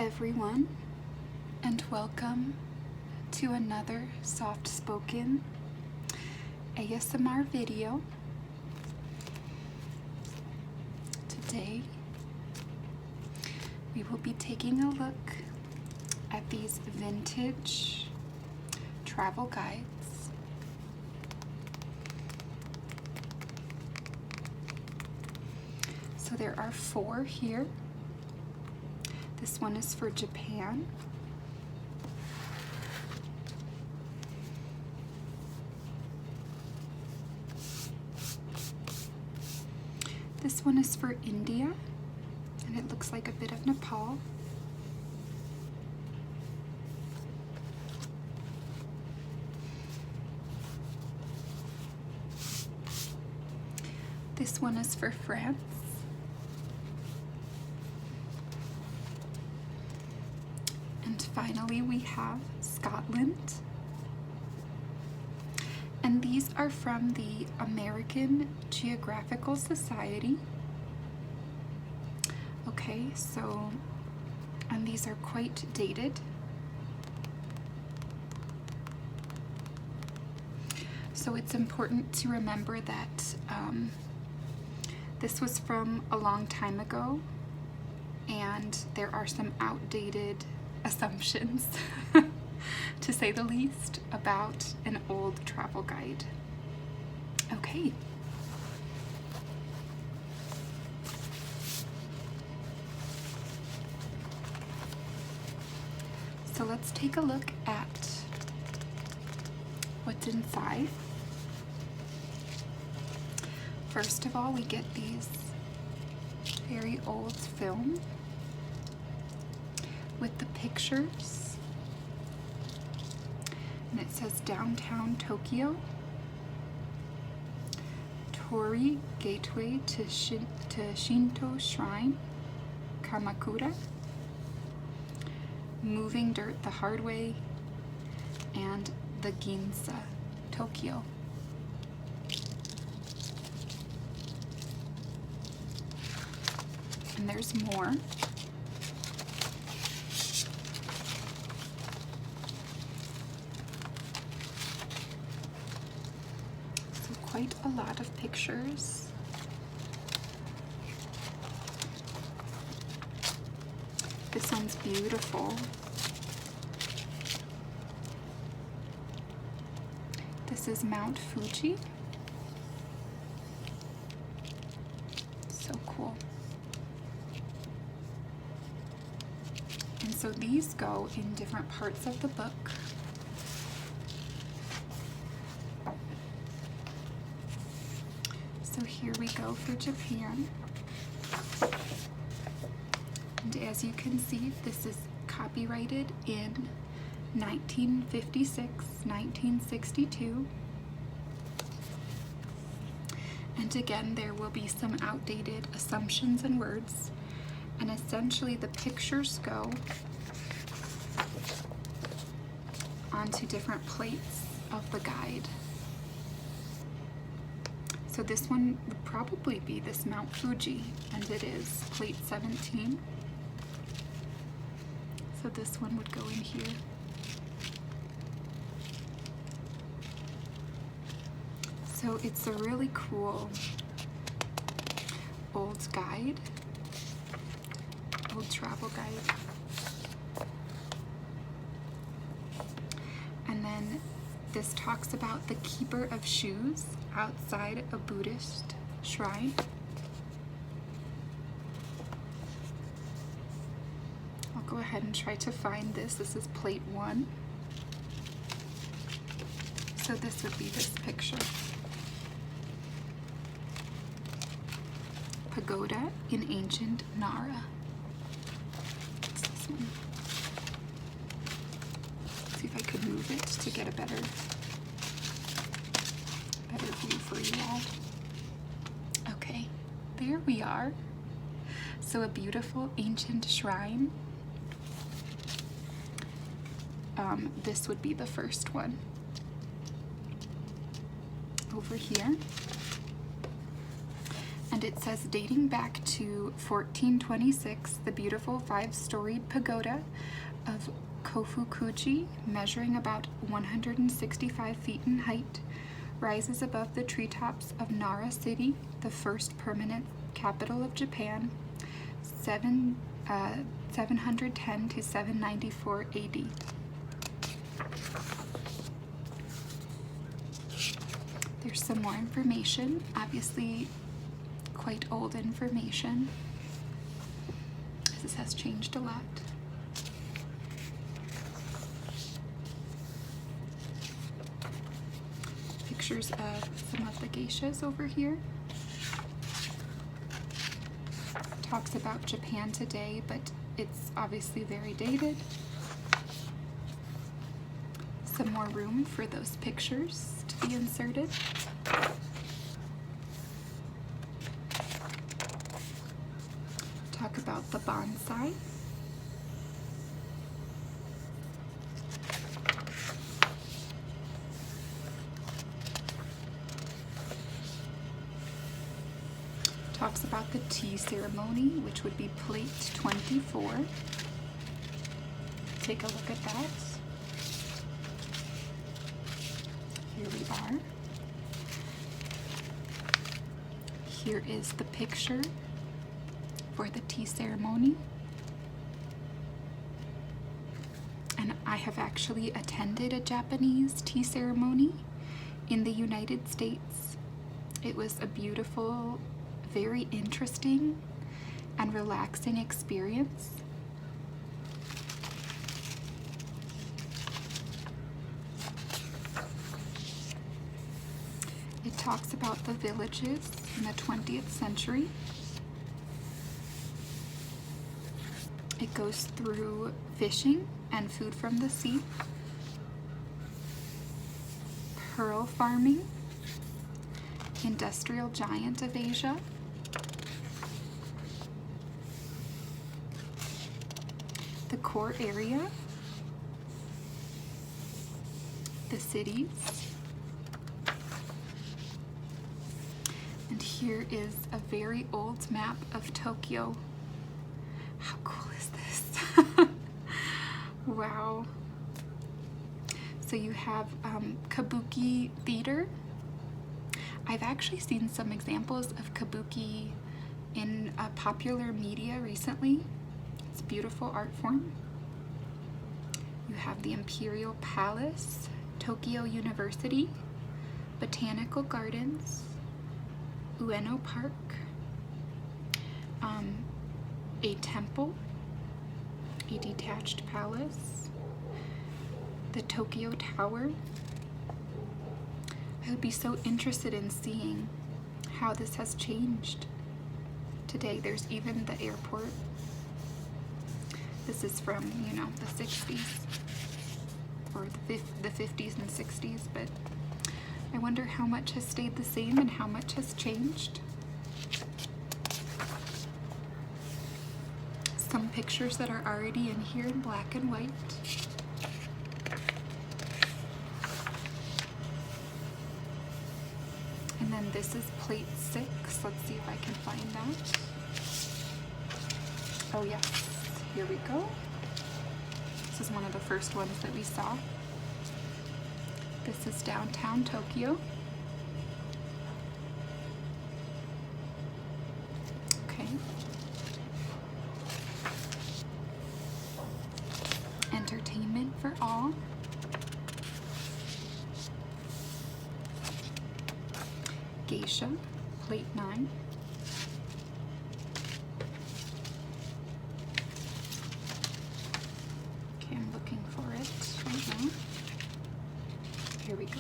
everyone, and welcome to another soft-spoken ASMR video. Today we will be taking a look at these vintage travel guides. So there are 4 here. This one is for Japan. This one is for India, and it looks like a bit of Nepal. This one is for France. And finally, we have Scotland. And these are from the American Geographical Society. Okay, so, and these are quite dated. So it's important to remember that this was from a long time ago, and there are some outdated assumptions, to say the least, about an old travel guide. Okay. So let's take a look at what's inside. First of all, we get these very old film with the pictures, and it says downtown Tokyo, Torii Gateway to Shinto Shrine, Kamakura, Moving Dirt the Hard Way, and the Ginza, Tokyo. And there's more. Quite a lot of pictures. This one's beautiful. This is Mount Fuji. So cool. And so these go in different parts of the book. So here we go for Japan. And as you can see, this is copyrighted in 1956, 1962. And again, there will be some outdated assumptions and words. And essentially the pictures go onto different plates of the guide. So this one would probably be this Mount Fuji, and it is plate 17. So this one would go in here. So it's a really cool old guide, old travel guide. And then this talks about the keeper of shoes outside a Buddhist shrine. I'll go ahead and try to find this. This is plate 1. So this would be this picture. Pagoda in ancient Nara. It's this one. Let's see if I could move it to get a better view for you all. Okay, there we are. So a beautiful ancient shrine. This would be the first one. Over here. And it says, dating back to 1426, the beautiful 5-storied pagoda of Kofukuji, measuring about 165 feet in height, rises above the treetops of Nara City, the first permanent capital of Japan, 710 to 794 AD. There's some more information, obviously quite old information. This has changed a lot. Pictures of some of the geishas over here. Talks about Japan today, but it's obviously very dated. Some more room for those pictures to be inserted. Talk about the bonsai. Talks about the tea ceremony, which would be plate 24. Take a look at that. Here we are. Here is the picture for the tea ceremony. And I have actually attended a Japanese tea ceremony in the United States. It was a beautiful, very interesting and relaxing experience. It talks about the villages in the 20th century. It goes through fishing and food from the sea, pearl farming, industrial giant of Asia, the core area, the cities, and here is a very old map of Tokyo. How cool is this? Wow. So you have Kabuki theater. I've actually seen some examples of Kabuki in popular media recently. It's a beautiful art form. You have the Imperial Palace, Tokyo University, Botanical Gardens, Ueno Park, a temple, a detached palace, the Tokyo Tower. I would be so interested in seeing how this has changed. Today there's even the airport. This is from, you know, the 60s or the 50s and 60s, but I wonder how much has stayed the same and how much has changed. Some pictures that are already in here in black and white. And then this is plate 6. Let's see if I can find that. Oh yes, here we go. This is one of the first ones that we saw. This is downtown Tokyo. Okay. Entertainment for all. Geisha, plate 9. Okay, I'm looking for it right now. Here we go.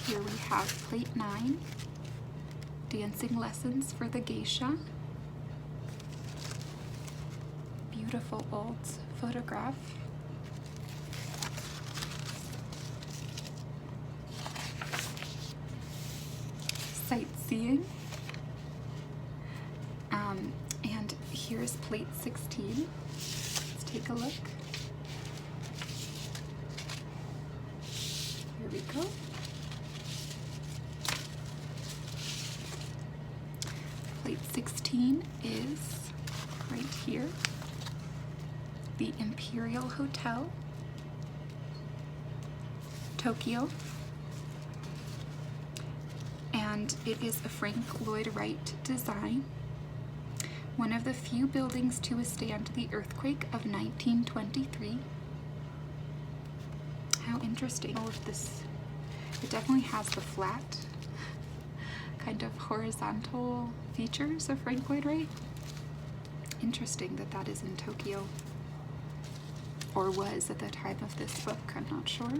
Here we have plate 9, dancing lessons for the geisha. Beautiful old photograph. Sightseeing. And here's plate 16. Let's take a look. the Imperial Hotel, Tokyo, and it is a Frank Lloyd Wright design, one of the few buildings to withstand the earthquake of 1923. How interesting. Oh, if this, it definitely has the flat, kind of horizontal features of Frank Lloyd Wright. Interesting that that is in Tokyo, or was at the time of this book, I'm not sure.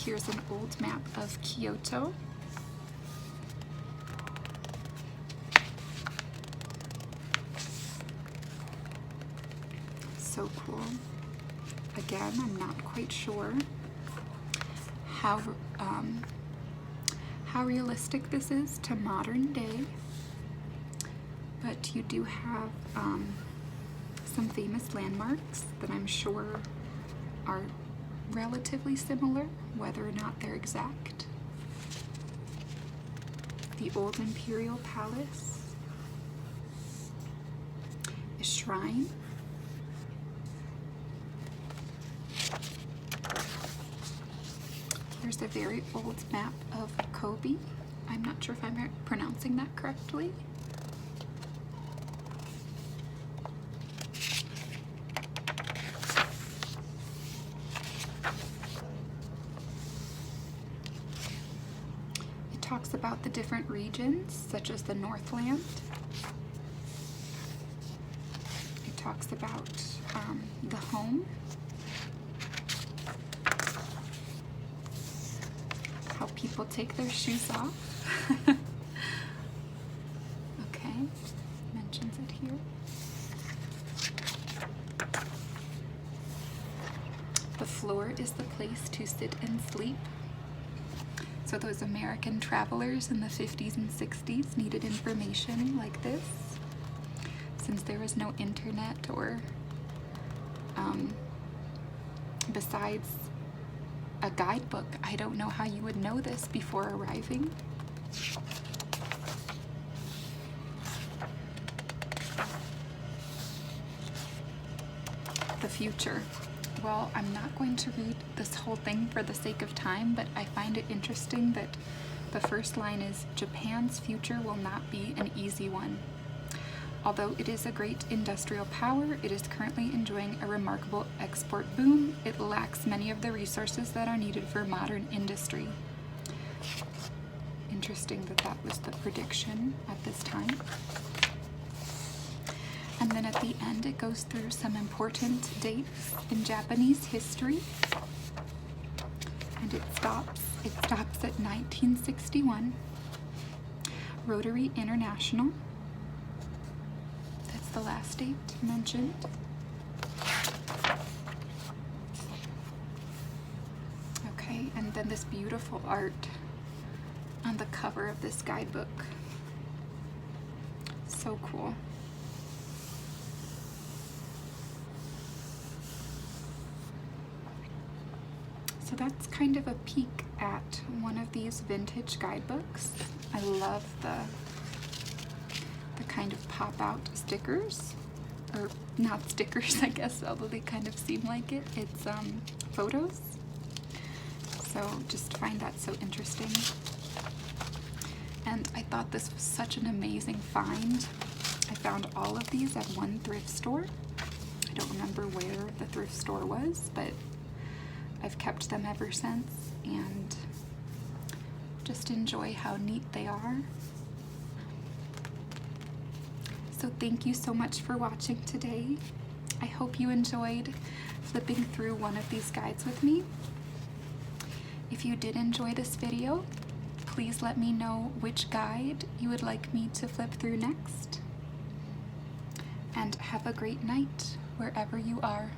Here's an old map of Kyoto. So cool. Again, I'm not quite sure how realistic this is to modern day, but you do have some famous landmarks that I'm sure are relatively similar, whether or not they're exact. The old Imperial Palace, a shrine, here's a very old map of Kobe. I'm not sure if I'm pronouncing that correctly. It talks about the different regions, such as the Northland. It talks about the home, how people take their shoes off. Okay, mentions it here. The floor is the place to sit and sleep. So those American travelers in the 50s and 60s needed information like this. Since there was no internet or besides a guidebook, I don't know how you would know this before arriving. The future. Well, I'm not going to read this whole thing for the sake of time, but I find it interesting that the first line is, Japan's future will not be an easy one. Although it is a great industrial power, it is currently enjoying a remarkable export boom. It lacks many of the resources that are needed for modern industry. Interesting that that was the prediction at this time. And then at the end it goes through some important dates in Japanese history. And it stops at 1961. Rotary International. That's the last date mentioned. Okay, and then this beautiful art on the cover of this guidebook. So cool. So that's kind of a peek at one of these vintage guidebooks. I love the kind of pop-out stickers, or not stickers, I guess, although they kind of seem like it. It's photos. So just find that so interesting. And I thought this was such an amazing find. I found all of these at one thrift store. I don't remember where the thrift store was, but I've kept them ever since and just enjoy how neat they are. So thank you so much for watching today. I hope you enjoyed flipping through one of these guides with me. If you did enjoy this video, please let me know which guide you would like me to flip through next. And have a great night wherever you are.